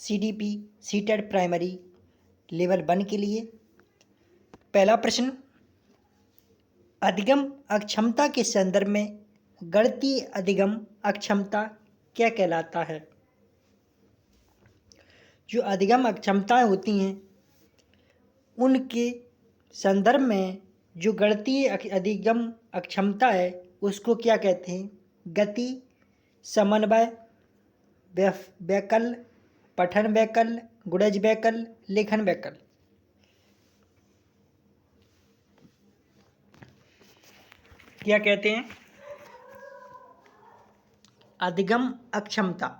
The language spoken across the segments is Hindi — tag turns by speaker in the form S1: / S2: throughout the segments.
S1: CDP सीटेट प्राइमरी लेवल 1 के लिए। पहला प्रश्न, अधिगम अक्षमता के संदर्भ में गणितीय अधिगम अक्षमता क्या कहलाता है? जो अधिगम अक्षमताएं होती हैं उनके संदर्भ में जो गणितीय अधिगम अक्षमता है उसको क्या कहते हैं? गति, समन्वय, वैकल्य, पठन वैकल्य, गुणज वैकल्य, लेखन वैकल्य। क्या कहते हैं? अधिगम अक्षमता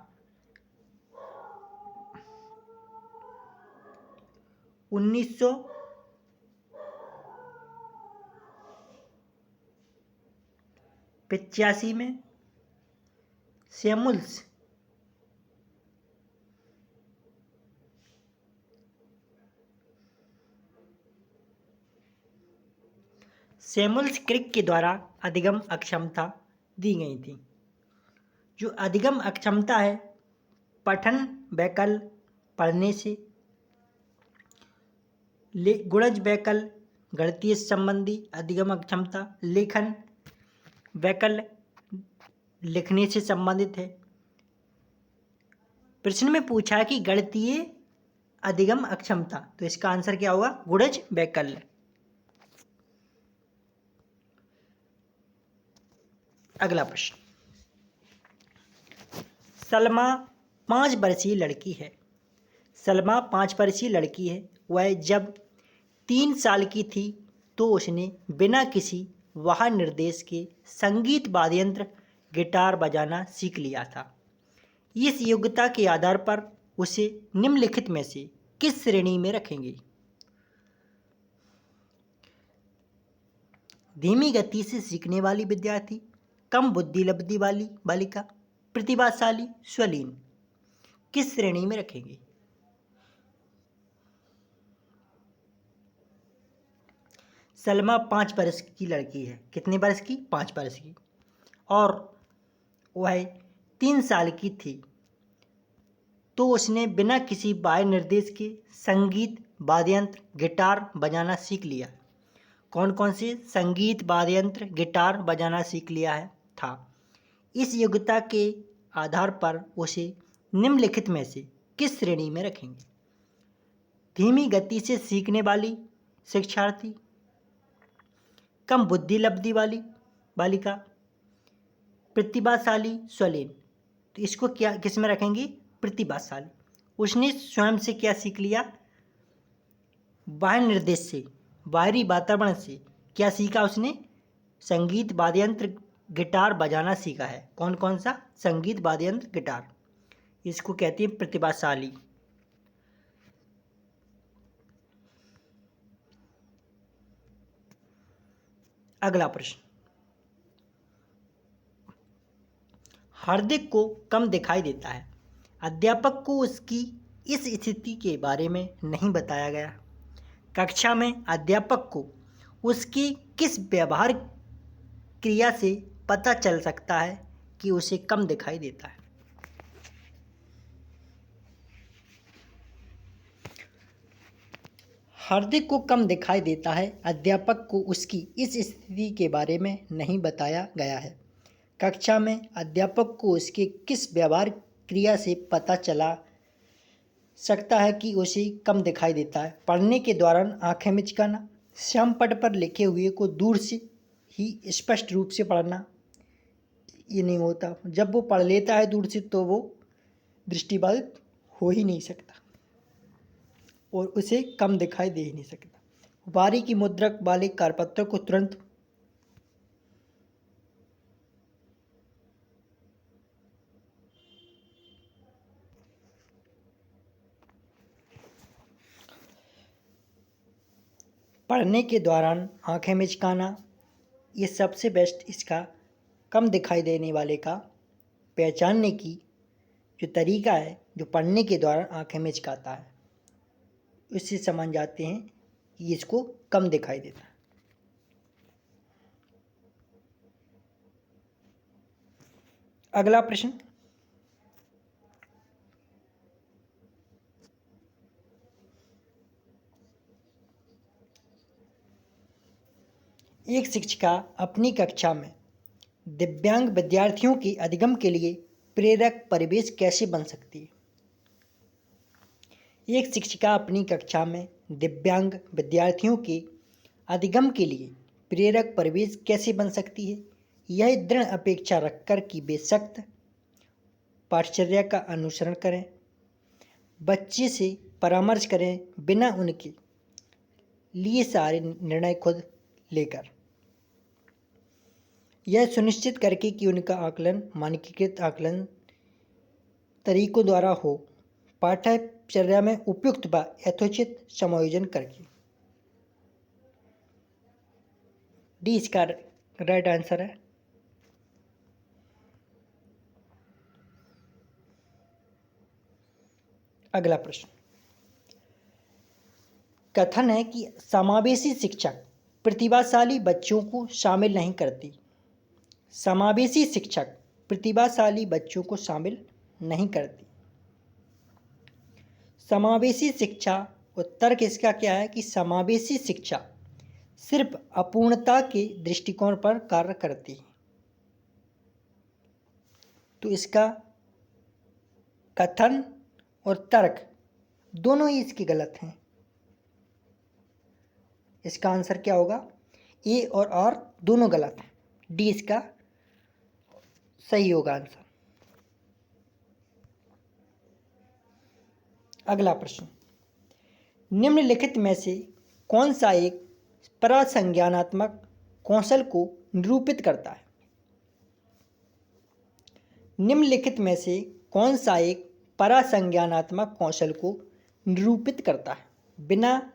S1: 1985 में सैमुअल्स क्रिक के द्वारा अधिगम अक्षमता दी गई थी। जो अधिगम अक्षमता है, पठन वैकल्य पढ़ने से, गुणज वैकल्य गणितीय संबंधी अधिगम अक्षमता, लेखन वैकल्य लिखने से संबंधित है। प्रश्न में पूछा कि गणितीय अधिगम अक्षमता, तो इसका आंसर क्या होगा? गुणज वैकल्य। अगला प्रश्न, सलमा 5 वर्षीय लड़की है। सलमा 5 वर्षीय लड़की है। वह जब 3 साल की थी तो उसने बिना किसी वाह निर्देश के संगीत वाद्ययंत्र गिटार बजाना सीख लिया था। इस योग्यता के आधार पर उसे निम्नलिखित में से किस श्रेणी में रखेंगे? धीमी गति से सीखने वाली विद्यार्थी, कम बुद्धिलब्धि वाली बालिका, प्रतिभाशाली, स्वलीन। किस श्रेणी में रखेंगे? सलमा 5 वर्ष की लड़की है। कितने वर्ष की? 5 वर्ष की। और वह 3 साल की थी तो उसने बिना किसी बाह्य निर्देश के संगीत वाद्ययंत्र गिटार बजाना सीख लिया। कौन कौन से संगीत वाद्ययंत्र गिटार बजाना सीख लिया है था? इस योग्यता के आधार पर उसे निम्नलिखित में से किस श्रेणी में रखेंगे? धीमी गति से सीखने वाली शिक्षार्थी, कम बुद्धिलब्धि वाली बालिका, प्रतिभाशाली, स्वलीन। तो इसको क्या किस में रखेंगे? प्रतिभाशाली। उसने स्वयं से क्या सीख लिया? बाह्य निर्देश से, बाहरी वातावरण से क्या सीखा उसने? संगीत वाद्ययंत्र गिटार बजाना सीखा है। कौन कौन सा? संगीत वाद्ययंत्र गिटार। इसको कहते हैं प्रतिभाशाली। अगला प्रश्न, हार्दिक को कम दिखाई देता है। अध्यापक को उसकी इस स्थिति के बारे में नहीं बताया गया। कक्षा में अध्यापक को उसकी किस व्यवहार क्रिया से पता चल सकता है कि उसे कम दिखाई देता है? हार्दिक को कम दिखाई देता है। अध्यापक को उसकी इस स्थिति के बारे में नहीं बताया गया है। कक्षा में अध्यापक को उसके किस व्यवहार क्रिया से पता चला सकता है कि उसे कम दिखाई देता है? पढ़ने के दौरान आंखें मिचकाना, श्यामपट्ट पर लिखे हुए को दूर से ही स्पष्ट रूप से पढ़ना। ये नहीं होता। जब वो पढ़ लेता है दूर से तो वो दृष्टिबाधित हो ही नहीं सकता और उसे कम दिखाई दे ही नहीं सकता। बारीकी मुद्रक वाले कारपत्र को तुरंत पढ़ने के दौरान आंखें मिचकाना, ये सबसे बेस्ट इसका कम दिखाई देने वाले का पहचानने की जो तरीका है, जो पढ़ने के दौरान आंखें मिचकाता है, उससे समझ जाते हैं कि इसको कम दिखाई देता है। अगला प्रश्न, एक शिक्षिका अपनी कक्षा में दिव्यांग विद्यार्थियों के अधिगम के लिए प्रेरक परिवेश कैसे बन सकती है? एक शिक्षिका अपनी कक्षा में दिव्यांग विद्यार्थियों के अधिगम के लिए प्रेरक परिवेश कैसे बन सकती है? यह दृढ़ अपेक्षा रखकर कि वे सख्त पाठचर्या का अनुसरण करें, बच्चे से परामर्श करें बिना उनके लिए सारे निर्णय खुद लेकर, यह सुनिश्चित करके कि उनका आकलन मानकीकृत आकलन तरीकों द्वारा हो, पाठ्यचर्या में उपयुक्त व यथोचित समायोजन करके। डी इसका राइट आंसर है। अगला प्रश्न, कथन है कि समावेशी शिक्षक प्रतिभाशाली बच्चों को शामिल नहीं करती। समावेशी शिक्षक प्रतिभाशाली बच्चों को शामिल नहीं करती। समावेशी शिक्षा, उत्तर किसका क्या है कि समावेशी शिक्षा सिर्फ अपूर्णता के दृष्टिकोण पर कार्य करती है। तो इसका कथन और तर्क दोनों ही इसके गलत हैं। इसका आंसर क्या होगा? ए और आर दोनों गलत हैं। डी इसका सही होगा आंसर। अगला प्रश्न, निम्नलिखित में से कौन सा एक परासंज्ञानात्मक कौशल को निरूपित करता है? निम्नलिखित में से कौन सा एक परासंज्ञानात्मक कौशल को निरूपित करता है? बिना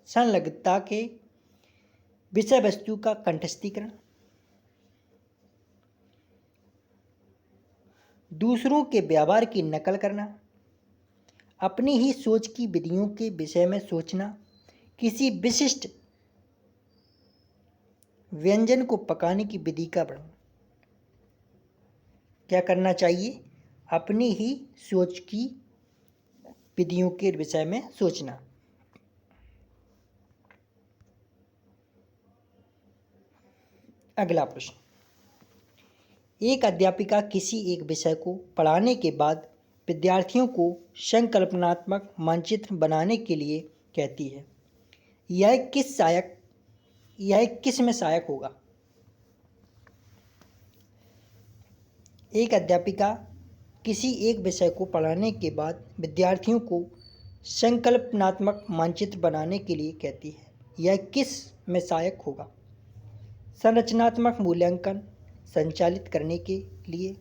S1: संलग्नता के विषय वस्तु का कंठस्थीकरण, दूसरों के व्यवहार की नकल करना, अपनी ही सोच की विधियों के विषय में सोचना, किसी विशिष्ट व्यंजन को पकाने की विधि का वर्णन। क्या करना चाहिए? अपनी ही सोच की विधियों के विषय में सोचना। अगला प्रश्न, एक अध्यापिका किसी एक विषय को पढ़ाने के बाद विद्यार्थियों को संकल्पनात्मक मानचित्र बनाने के लिए कहती है। यह किस में सहायक होगा? एक अध्यापिका किसी एक विषय को पढ़ाने के बाद विद्यार्थियों को संकल्पनात्मक मानचित्र बनाने के लिए कहती है। यह किस में सहायक होगा? संरचनात्मक मूल्यांकन संचालित करने के लिए,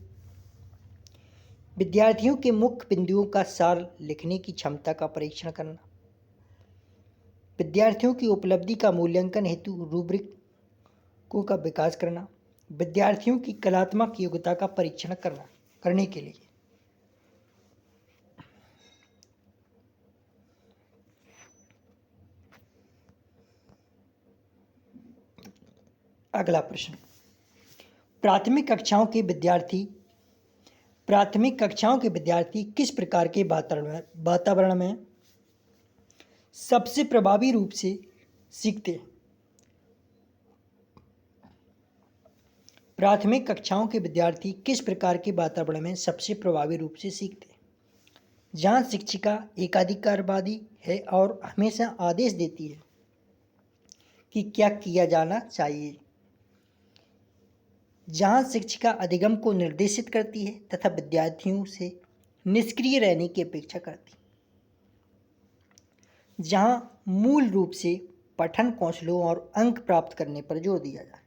S1: विद्यार्थियों के मुख्य बिंदुओं का सार लिखने की क्षमता का परीक्षण करना, विद्यार्थियों की उपलब्धि का मूल्यांकन हेतु रूब्रिकों का विकास करना, विद्यार्थियों की कलात्मक योग्यता का परीक्षण करने के लिए। अगला प्रश्न, प्राथमिक कक्षाओं के विद्यार्थी किस प्रकार के वातावरण में सबसे प्रभावी रूप से सीखते हैं? प्राथमिक कक्षाओं के विद्यार्थी किस प्रकार के वातावरण में सबसे प्रभावी रूप से सीखते हैं? जहाँ शिक्षिका एकाधिकारवादी है और हमेशा आदेश देती है कि क्या किया जाना चाहिए, जहाँ शिक्षिका अधिगम को निर्देशित करती है तथा विद्यार्थियों से निष्क्रिय रहने की अपेक्षा करती है, जहाँ मूल रूप से पठन कौशलों और अंक प्राप्त करने पर जोर दिया जाए।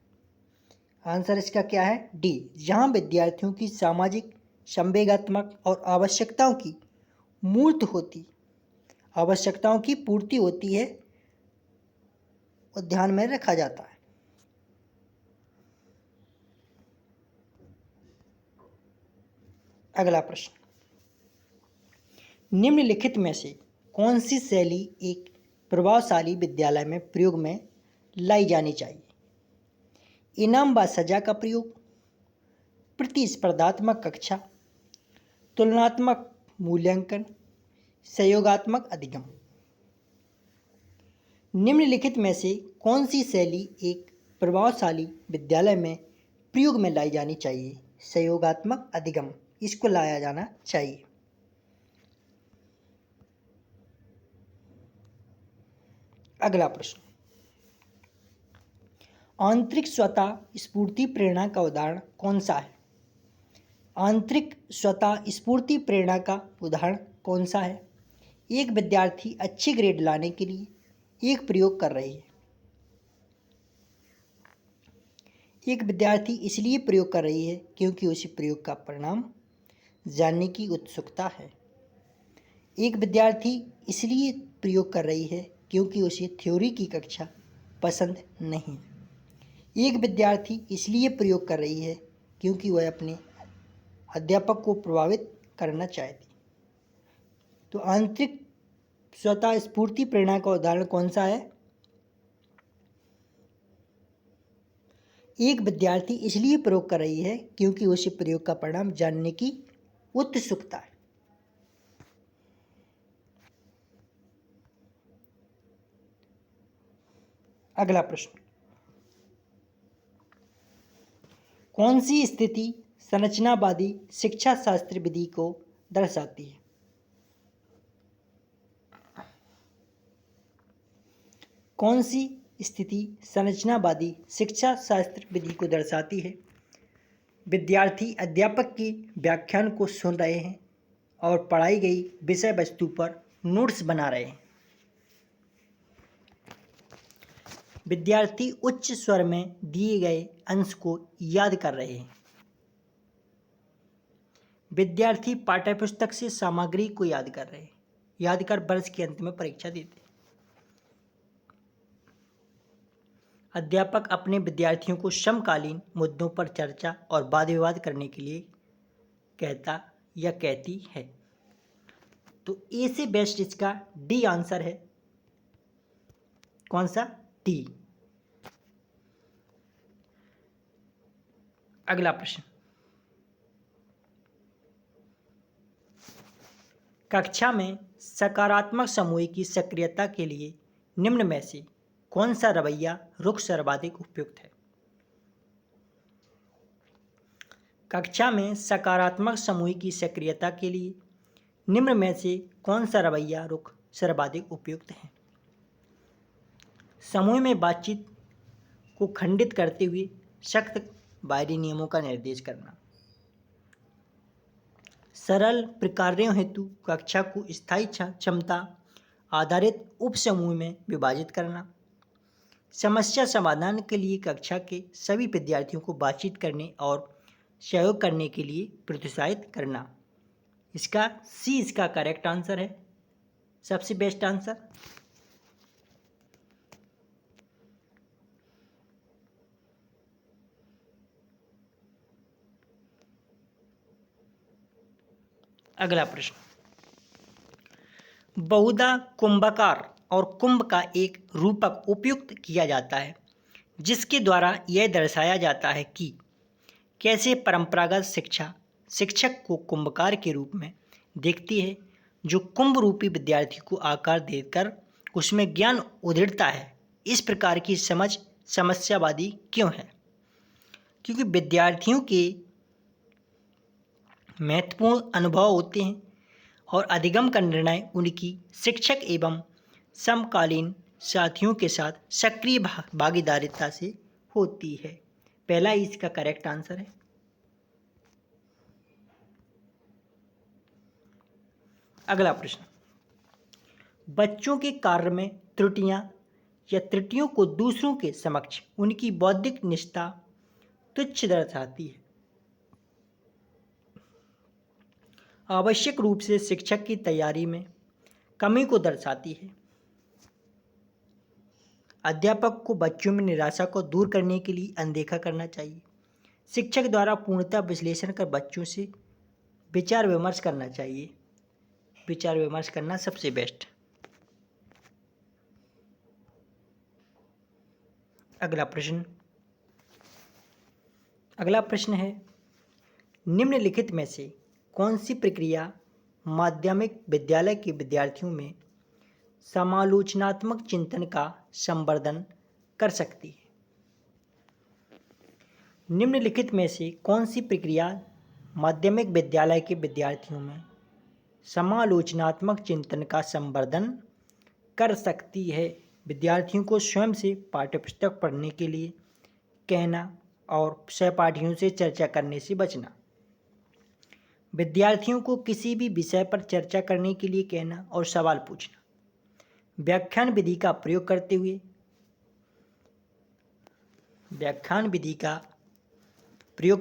S1: आंसर इसका क्या है? डी, जहाँ विद्यार्थियों की सामाजिक, संवेगात्मक और आवश्यकताओं की पूर्ति होती है और ध्यान में रखा जाता है। अगला प्रश्न, निम्नलिखित में से कौन सी शैली एक प्रभावशाली विद्यालय में प्रयोग में लाई जानी चाहिए? इनाम व सजा का प्रयोग, प्रतिस्पर्धात्मक कक्षा, तुलनात्मक मूल्यांकन, सहयोगात्मक अधिगम। निम्नलिखित में से कौन सी शैली एक प्रभावशाली विद्यालय में प्रयोग में लाई जानी चाहिए? सहयोगात्मक अधिगम, इसको लाया जाना चाहिए। अगला प्रश्न, आंतरिक स्वतः स्फूर्ति प्रेरणा का उदाहरण कौन सा है? आंतरिक स्वतः स्फूर्ति प्रेरणा का उदाहरण कौन सा है? एक विद्यार्थी अच्छे ग्रेड लाने के लिए एक प्रयोग कर रही है। एक विद्यार्थी इसलिए प्रयोग कर रही है क्योंकि उसे प्रयोग का परिणाम जानने की उत्सुकता है। एक विद्यार्थी इसलिए प्रयोग कर रही है क्योंकि उसे थ्योरी की कक्षा पसंद नहीं। एक विद्यार्थी इसलिए प्रयोग कर रही है क्योंकि वह अपने अध्यापक को प्रभावित करना चाहती। तो आंतरिक स्वतः स्फूर्ति प्रेरणा का उदाहरण कौन सा है? एक विद्यार्थी इसलिए प्रयोग कर रही है क्योंकि उसे प्रयोग का परिणाम जानने की उत्सुकता है। अगला प्रश्न, कौन सी स्थिति संरचनावादी शिक्षा शास्त्र विधि को दर्शाती है? कौन सी स्थिति संरचनावादी शिक्षा शास्त्र विधि को दर्शाती है? विद्यार्थी अध्यापक के व्याख्यान को सुन रहे हैं और पढ़ाई गई विषय वस्तु पर नोट्स बना रहे हैं। विद्यार्थी उच्च स्वर में दिए गए अंश को याद कर रहे हैं। विद्यार्थी पाठ्यपुस्तक से सामग्री को याद कर रहे हैं, याद कर वर्ष के अंत में परीक्षा देते हैं। अध्यापक अपने विद्यार्थियों को समकालीन मुद्दों पर चर्चा और वाद विवाद करने के लिए कहता या कहती है। तो ए से बेस्ट इसका डी आंसर है। कौन सा? डी। अगला प्रश्न, कक्षा में सकारात्मक समूह की सक्रियता के लिए निम्न में से कौन सा रवैया रुख सर्वाधिक उपयुक्त है? कक्षा में सकारात्मक समूह की सक्रियता के लिए निम्न में से कौन सा रवैया रुख सर्वाधिक उपयुक्त है? समूह में बातचीत को खंडित करते हुए सख्त बाहरी नियमों का निर्देश करना। सरल प्रकार्यों हेतु कक्षा को स्थायी क्षमता आधारित उपसमूह में विभाजित करना। समस्या समाधान के लिए कक्षा के सभी विद्यार्थियों को बातचीत करने और सहयोग करने के लिए प्रोत्साहित करना। इसका सी इसका करेक्ट आंसर है, सबसे बेस्ट आंसर। अगला प्रश्न, बहुधा कुंभकार और कुंभ का एक रूपक उपयुक्त किया जाता है जिसके द्वारा यह दर्शाया जाता है कि कैसे परंपरागत शिक्षा शिक्षक को कुंभकार के रूप में देखती है जो कुंभ रूपी विद्यार्थी को आकार देकर उसमें ज्ञान उधेड़ता है। इस प्रकार की समझ समस्यावादी क्यों है? क्योंकि विद्यार्थियों के महत्वपूर्ण अनुभव होते हैं और अधिगम का निर्णय उनकी शिक्षक एवं समकालीन साथियों के साथ सक्रिय भागीदारिता से होती है। पहला इसका करेक्ट आंसर है। अगला प्रश्न, बच्चों के कार्य में त्रुटियां या त्रुटियों को दूसरों के समक्ष उनकी बौद्धिक निष्ठा तुच्छ दर्शाती है। आवश्यक रूप से शिक्षक की तैयारी में कमी को दर्शाती है। अध्यापक को बच्चों में निराशा को दूर करने के लिए अनदेखा करना चाहिए। शिक्षक द्वारा पूर्णतः विश्लेषण कर बच्चों से विचार विमर्श करना चाहिए। विचार विमर्श करना सबसे बेस्ट। अगला प्रश्न है, निम्नलिखित में से कौन सी प्रक्रिया माध्यमिक विद्यालय के विद्यार्थियों में समालोचनात्मक चिंतन का संवर्धन कर सकती है। निम्नलिखित में से कौन सी प्रक्रिया माध्यमिक विद्यालय के विद्यार्थियों में समालोचनात्मक चिंतन का संवर्धन कर सकती है? विद्यार्थियों को स्वयं से पाठ्यपुस्तक पढ़ने के लिए कहना और सहपाठियों से चर्चा करने से बचना। विद्यार्थियों को किसी भी विषय पर चर्चा करने के लिए कहना और सवाल पूछना। व्याख्यान विधि का प्रयोग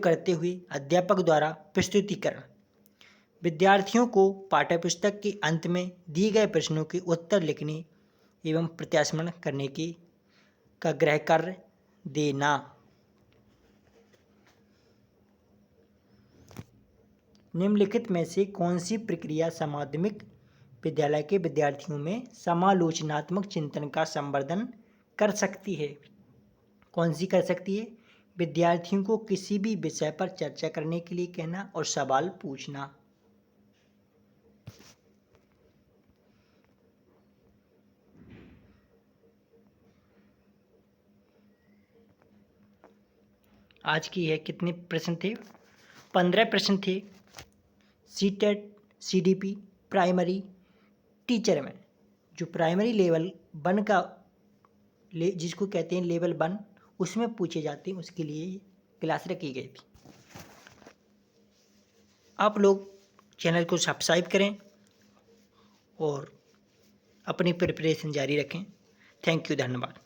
S1: करते हुए अध्यापक द्वारा प्रस्तुतिकरण। विद्यार्थियों को पाठ्यपुस्तक के अंत में दिए गए प्रश्नों के उत्तर लिखने एवं प्रत्याशमन करने का गृह कार्य देना। निम्नलिखित में से कौन सी प्रक्रिया माध्यमिक विद्यालय के विद्यार्थियों में समालोचनात्मक चिंतन का संवर्धन कर सकती है? कौन सी कर सकती है? विद्यार्थियों को किसी भी विषय पर चर्चा करने के लिए कहना और सवाल पूछना। आज की है कितने प्रश्न थे? 15 प्रश्न थे। सीटेट, सीडीपी, प्राइमरी टीचर में जो प्राइमरी लेवल 1 का जिसको कहते हैं लेवल 1 उसमें पूछे जाते हैं, उसके लिए क्लास रखी गई थी। आप लोग चैनल को सब्सक्राइब करें और अपनी प्रिपरेशन जारी रखें। थैंक यू, धन्यवाद।